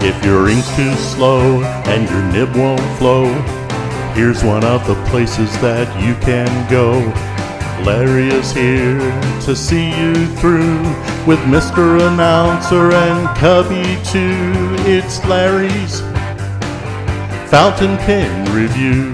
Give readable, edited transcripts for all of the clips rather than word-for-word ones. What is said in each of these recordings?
If your ink's too slow and your nib won't flow, here's one of the places that you can go. Larry is here to see you through with Mr. Announcer and Cubby too. It's Larry's Fountain Pen Reviews.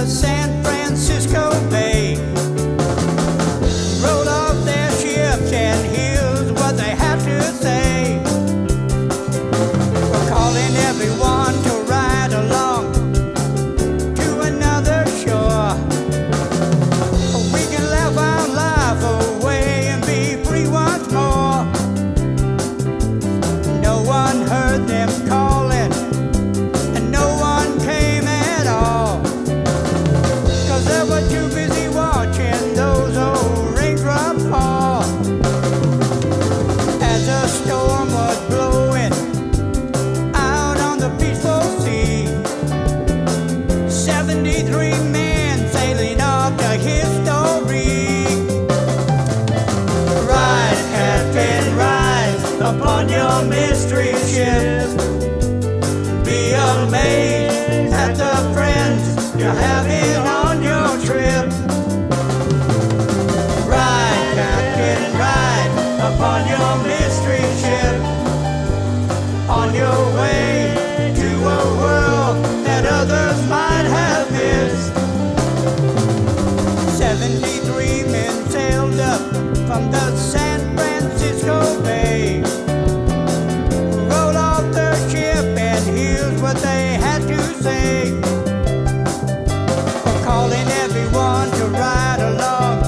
San Francisco Bay, rolled off their ships, and here's what they had to say. We're calling everyone to ride along to another shore. We can laugh our life away and be free once more. No one heard them calling, and no one came at all. They were too busy watching those old raindrops fall. As the storm was blowing out on the peaceful sea, 73 men sailing off to history. Rise, Captain, rise upon your mystery ship. Be amazed at the friends you're having on your trip. Ride, Captain, ride upon your mystery ship, on your way to a world that others might have missed. 73 men sailed up from the San Francisco Bay, rolled off their ship, and here's what they had to say. Calling everyone to ride along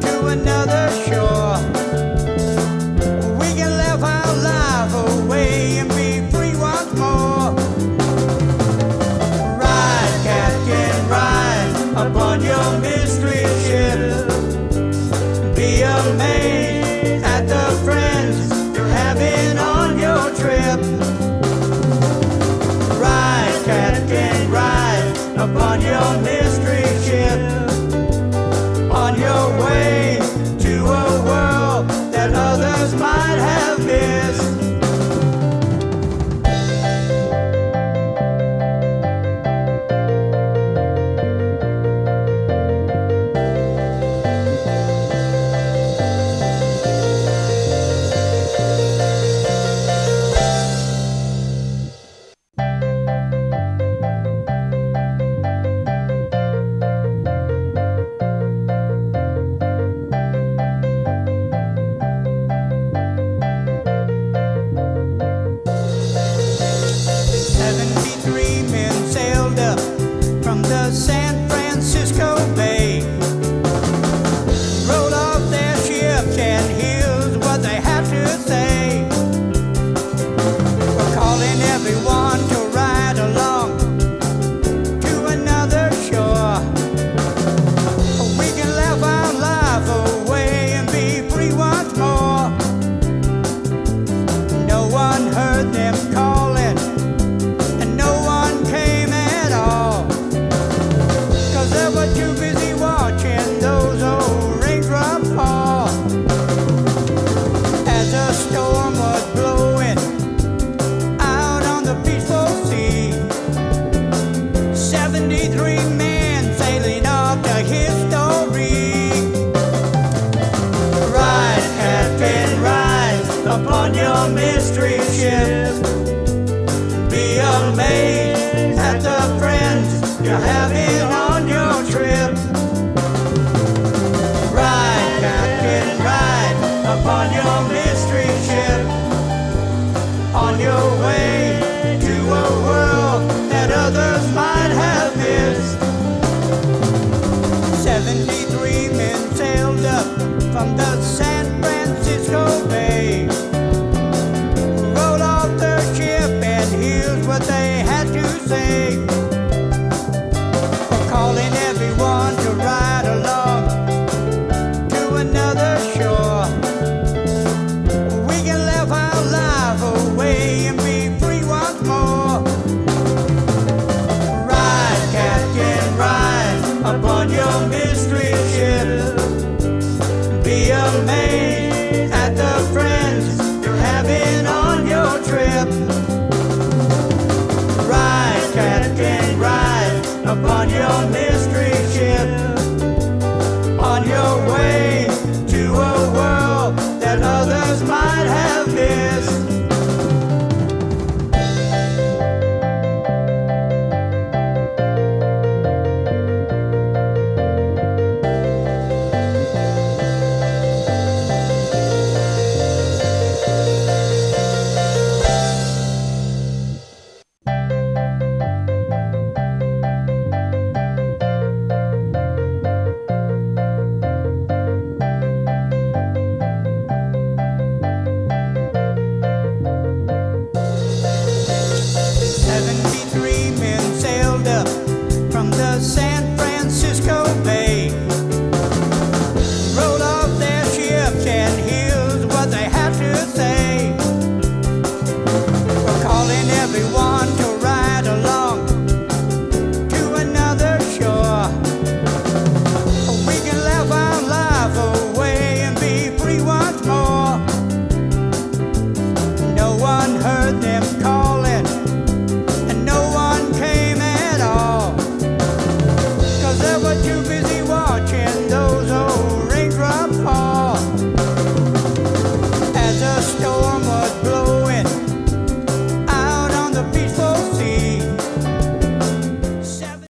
to another shore. We can laugh our life away and be free once more. Ride, Captain, ride upon your mystery ship. Be amazed at the friends you're having on your trip. Ride, Captain, ride upon your mystery ship, on your way to a world that others might have missed. From the San Francisco Bay, rolled off their ships, and here's what they have to say. We're calling everyone to ride along to another shore. We can laugh our life away and be free once more. No one heard them calling, and no one came at all. They were too busy watching those old raindrops fall. As the storm was blowing out on the peaceful sea, 73 men sailing off to history. Ride, Captain, ride upon your mystery ship. Be amazed at the friends you're having on your trip. Ride, Captain, ride upon your mystery ship, on your way to a world that others might have missed. 73 men sailed up from the San Francisco Bay, rolled off their ship, and here's what they had to say. upon your mystery